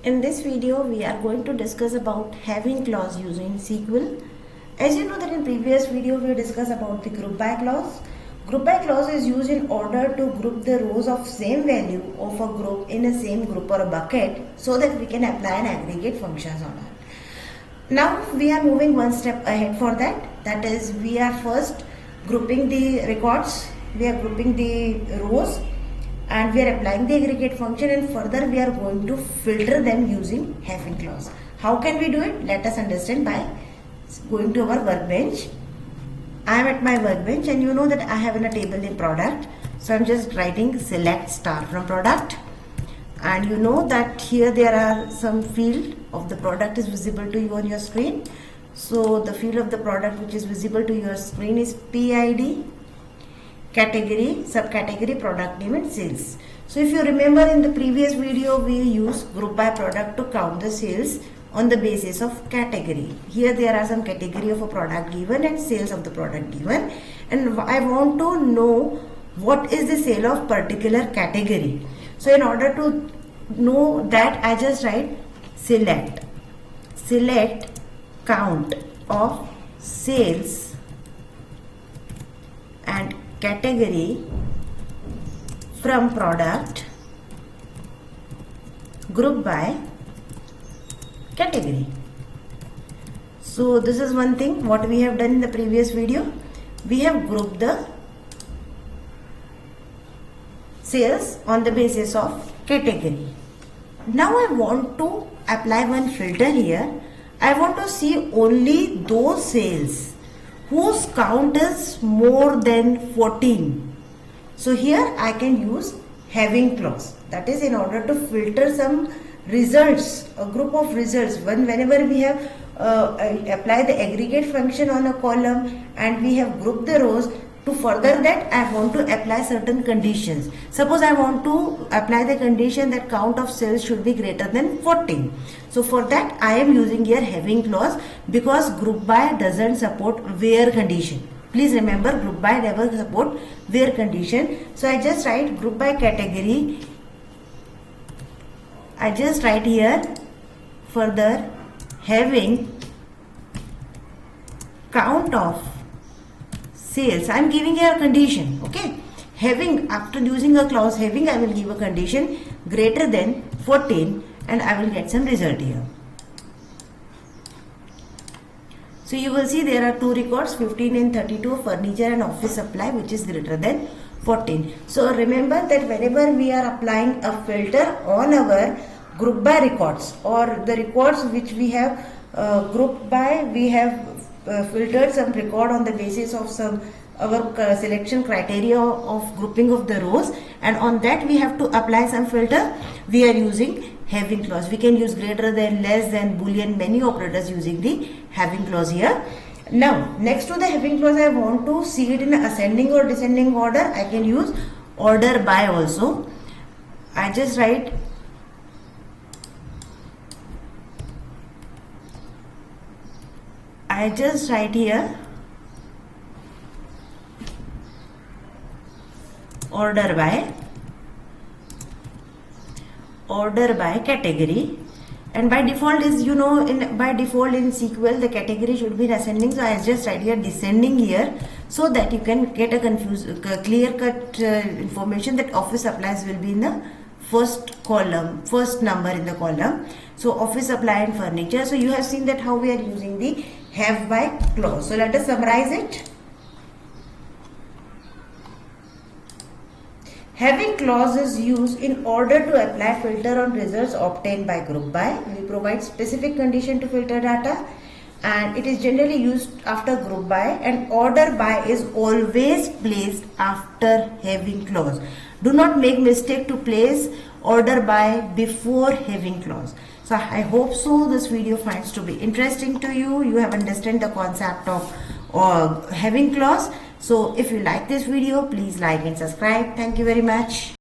In this video, we are going to discuss about having clause using SQL. As you know that in previous video, we discussed about the group by clause. Group by clause is used in order to group the rows of same value of a group in a same group or a bucket so that we can apply an aggregate functions on it. Now we are moving one step ahead for that. That is, we are first grouping the records, we are grouping the rows, and we are applying the aggregate function, and further we are going to filter them using having clause. How can we do it? Let us understand by going to our workbench. I am at my workbench and you know that I have in a table the product. So I am just writing select star from product, and you know that here there are some field of the product is visible to you on your screen. So the field of the product which is visible to your screen is PID, category, subcategory, product name and sales. So if you remember in the previous video, we used group by product to count the sales on the basis of category. Here there are some category of a product given and sales of the product given, and I want to know what is the sale of particular category. So in order to know that, I just write select count of sales and category from product group by category. So this is one thing what we have done in the previous video. We have grouped the sales on the basis of category. Now I want to apply one filter here. I want to see only those sales whose count is more than 14. So here I can use having clause. That is, in order to filter some results, a group of results. Whenever we have apply the aggregate function on a column and we have grouped the rows, to further that I want to apply certain conditions. Suppose I want to apply the condition that count of sales should be greater than 14. So for that I am using here having clause, because group by doesn't support where condition. Please remember, group by never support where condition. So I just write group by category. I just write here further having count of sales. I am giving here a condition. Okay, having, after using a clause having, I will give a condition greater than 14 and I will get some result here. So you will see there are two records, 15 and 32, furniture and office supply, which is greater than 14. So remember that whenever we are applying a filter on our group by records or the records which we have grouped by, we have filtered some record on the basis of some our selection criteria of grouping of the rows, and on that we have to apply some filter. We are using having clause. We can use greater than, less than, boolean, many operators using the having clause here. Now next to the having clause, I want to see it in ascending or descending order. I can use order by also. I just write here order by category, and by default is, you know, by default in SQL the category should be in ascending. So I just write here descending here, so that you can get a clear cut information that office supplies will be in the first column, first number in the column. So office supply and furniture. So you have seen that how we are using the have by clause. So let us summarize it. Having clause is used in order to apply filter on results obtained by group by. We provide specific condition to filter data, and it is generally used after group by, and order by is always placed after having clause. Do not make mistake to place order by before having clause. So I hope so this video finds to be interesting to you. You have understand the concept of having clause. So if you like this video, please like and subscribe. Thank you very much.